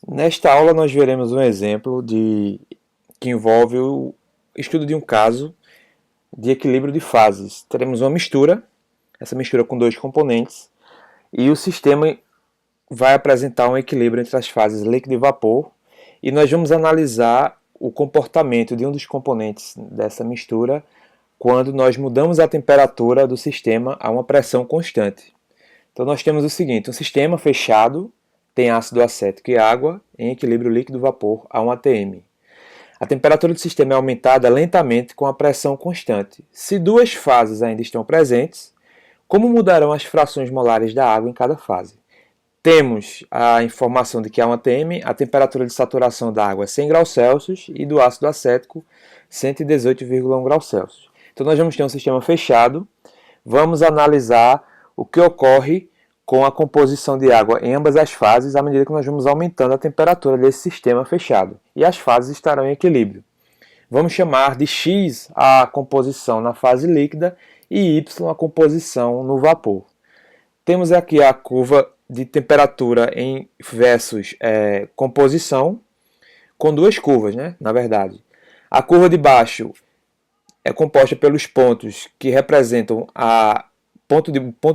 Nesta aula nós veremos um exemplo que envolve o estudo de um caso de equilíbrio de fases. Teremos uma mistura, essa mistura com dois componentes, e o sistema vai apresentar um equilíbrio entre as fases líquido e vapor, e nós vamos analisar o comportamento de um dos componentes dessa mistura quando nós mudamos a temperatura do sistema a uma pressão constante. Então nós temos o seguinte, um sistema fechado tem ácido acético e água em equilíbrio líquido-vapor a 1 atm. A temperatura do sistema é aumentada lentamente com a pressão constante. Se duas fases ainda estão presentes, como mudarão as frações molares da água em cada fase? Temos a informação de que a 1 atm a temperatura de saturação da água é 100 graus Celsius e do ácido acético 118,1 graus Celsius. Então nós vamos ter um sistema fechado, vamos analisar o que ocorre com a composição de água em ambas as fases à medida que nós vamos aumentando a temperatura desse sistema fechado. E as fases estarão em equilíbrio. Vamos chamar de X a composição na fase líquida e Y a composição no vapor. Temos aqui a curva de temperatura em versus composição, com duas curvas, né? Na verdade. A curva de baixo é composta pelos pontos que representam a ponto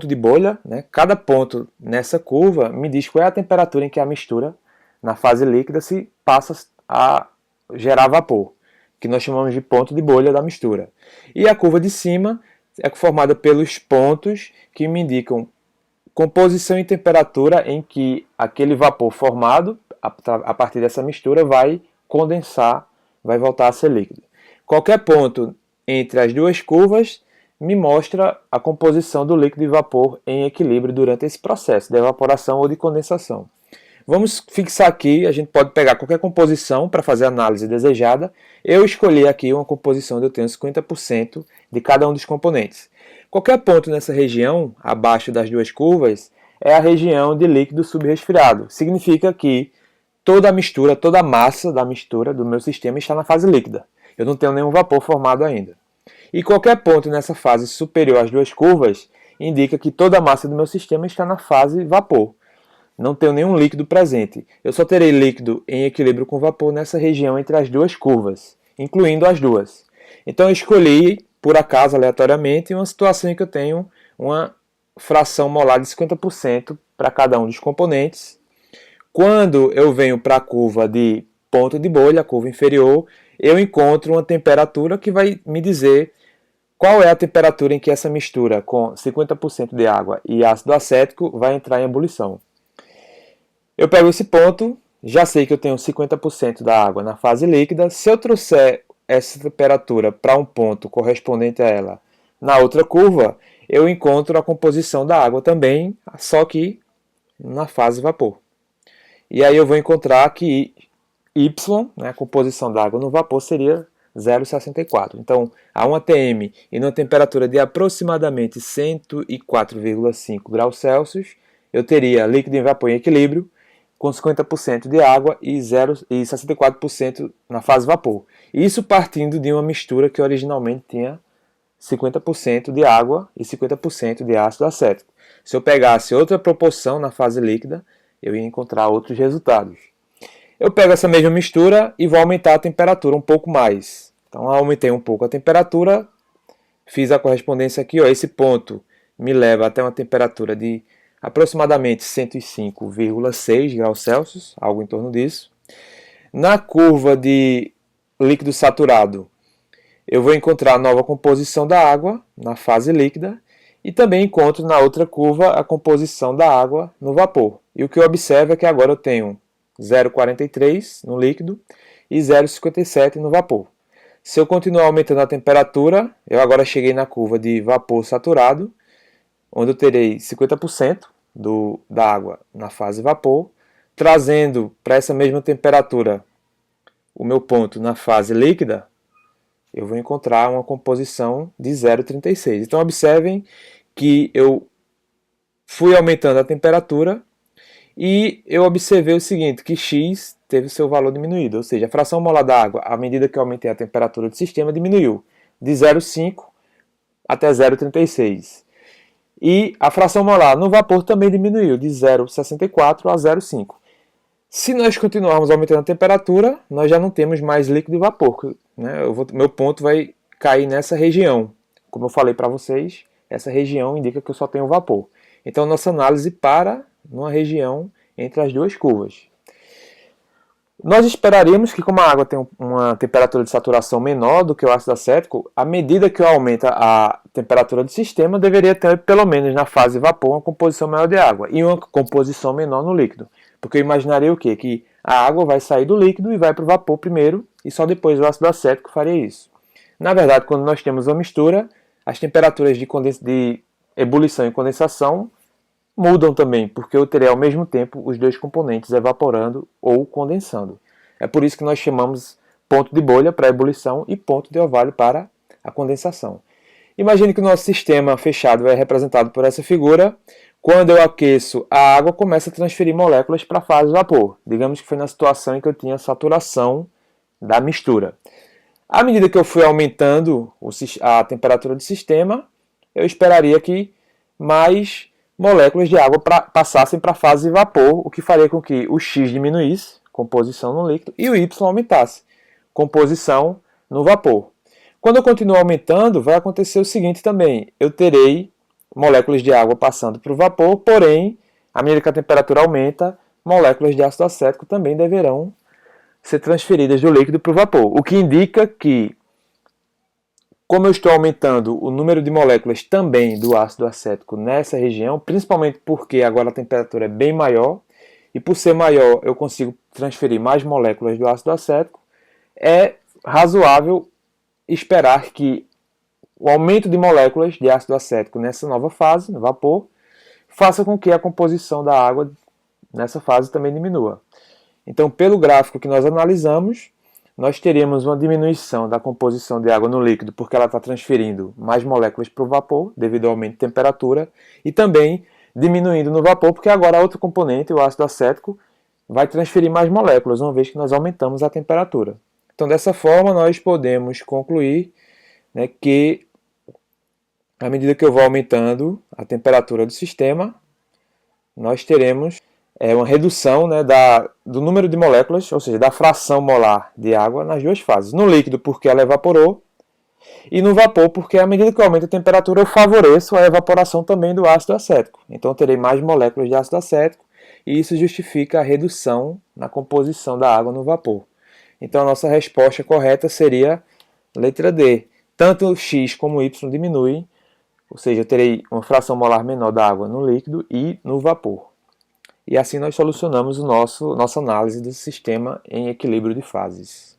de bolha, né? Cada ponto nessa curva me diz qual é a temperatura em que a mistura, na fase líquida, se passa a gerar vapor, que nós chamamos de ponto de bolha da mistura. E a curva de cima é formada pelos pontos que me indicam composição e temperatura em que aquele vapor formado a partir dessa mistura vai condensar, vai voltar a ser líquido. Qualquer ponto entre as duas curvas me mostra a composição do líquido e vapor em equilíbrio durante esse processo de evaporação ou de condensação. Vamos fixar aqui, a gente pode pegar qualquer composição para fazer a análise desejada. Eu escolhi aqui uma composição onde eu tenho 50% de cada um dos componentes. Qualquer ponto nessa região, abaixo das duas curvas, é a região de líquido subresfriado. Significa que toda a mistura, toda a massa da mistura do meu sistema está na fase líquida. Eu não tenho nenhum vapor formado ainda. E qualquer ponto nessa fase superior às duas curvas indica que toda a massa do meu sistema está na fase vapor. Não tenho nenhum líquido presente. Eu só terei líquido em equilíbrio com vapor nessa região entre as duas curvas, incluindo as duas. Então eu escolhi, por acaso, aleatoriamente, uma situação em que eu tenho uma fração molar de 50% para cada um dos componentes. Quando eu venho para a curva de ponto de bolha, a curva inferior, eu encontro uma temperatura que vai me dizer qual é a temperatura em que essa mistura com 50% de água e ácido acético vai entrar em ebulição. Eu pego esse ponto, já sei que eu tenho 50% da água na fase líquida. Se eu trouxer essa temperatura para um ponto correspondente a ela na outra curva, eu encontro a composição da água também, só que na fase vapor. E aí eu vou encontrar que Y, né, a composição da água no vapor, seria 0,64. Então, a 1 atm e numa temperatura de aproximadamente 104,5 graus Celsius, eu teria líquido em vapor em equilíbrio, com 50% de água e 64% na fase vapor. Isso partindo de uma mistura que originalmente tinha 50% de água e 50% de ácido acético. Se eu pegasse outra proporção na fase líquida, eu ia encontrar outros resultados. Eu pego essa mesma mistura e vou aumentar a temperatura um pouco mais. Então, aumentei um pouco a temperatura, fiz a correspondência aqui. Esse ponto me leva até uma temperatura de aproximadamente 105,6 graus Celsius, algo em torno disso. Na curva de líquido saturado, eu vou encontrar a nova composição da água na fase líquida e também encontro na outra curva a composição da água no vapor. E o que eu observo é que agora eu tenho 0,43 no líquido e 0,57 no vapor. Se eu continuar aumentando a temperatura, eu agora cheguei na curva de vapor saturado, onde eu terei 50% da água na fase vapor, trazendo para essa mesma temperatura o meu ponto na fase líquida, eu vou encontrar uma composição de 0,36. Então observem que eu fui aumentando a temperatura e eu observei o seguinte, que X teve o seu valor diminuído, ou seja, a fração molar da água, à medida que eu aumentei a temperatura do sistema, diminuiu de 0,5 até 0,36. E a fração molar no vapor também diminuiu de 0,64 a 0,5. Se nós continuarmos aumentando a temperatura, nós já não temos mais líquido e vapor, né? Meu ponto vai cair nessa região. Como eu falei para vocês, essa região indica que eu só tenho vapor. Então, nossa análise para numa região entre as duas curvas. Nós esperaríamos que, como a água tem uma temperatura de saturação menor do que o ácido acético, à medida que eu aumenta a temperatura do sistema, deveria ter, pelo menos na fase vapor, uma composição maior de água e uma composição menor no líquido. Porque eu imaginaria o quê? Que a água vai sair do líquido e vai para o vapor primeiro, e só depois o ácido acético faria isso. Na verdade, quando nós temos uma mistura, as temperaturas de ebulição e condensação mudam também, porque eu terei ao mesmo tempo os dois componentes evaporando ou condensando. É por isso que nós chamamos ponto de bolha para a ebulição e ponto de orvalho para a condensação. Imagine que o nosso sistema fechado é representado por essa figura. Quando eu aqueço, a água começa a transferir moléculas para a fase vapor. Digamos que foi na situação em que eu tinha saturação da mistura. À medida que eu fui aumentando a temperatura do sistema, eu esperaria que mais moléculas de água passassem para a fase de vapor, o que faria com que o X diminuísse, composição no líquido, e o Y aumentasse, composição no vapor. Quando eu continuo aumentando, vai acontecer o seguinte também, eu terei moléculas de água passando para o vapor, porém, à medida que a temperatura aumenta, moléculas de ácido acético também deverão ser transferidas do líquido para o vapor, o que indica que, como eu estou aumentando o número de moléculas também do ácido acético nessa região, principalmente porque agora a temperatura é bem maior, e por ser maior eu consigo transferir mais moléculas do ácido acético, é razoável esperar que o aumento de moléculas de ácido acético nessa nova fase, no vapor, faça com que a composição da água nessa fase também diminua. Então, pelo gráfico que nós analisamos, nós teríamos uma diminuição da composição de água no líquido, porque ela está transferindo mais moléculas para o vapor, devido ao aumento de temperatura, e também diminuindo no vapor, porque agora outro componente, o ácido acético, vai transferir mais moléculas, uma vez que nós aumentamos a temperatura. Então, dessa forma, nós podemos concluir, né, que, à medida que eu vou aumentando a temperatura do sistema, nós teremos uma redução, né, do número de moléculas, ou seja, da fração molar de água nas duas fases. No líquido, porque ela evaporou, e no vapor, porque à medida que eu aumento a temperatura, eu favoreço a evaporação também do ácido acético. Então, eu terei mais moléculas de ácido acético, e isso justifica a redução na composição da água no vapor. Então, a nossa resposta correta seria letra D. Tanto X como Y diminuem, ou seja, eu terei uma fração molar menor da água no líquido e no vapor. E assim nós solucionamos nossa análise do sistema em equilíbrio de fases.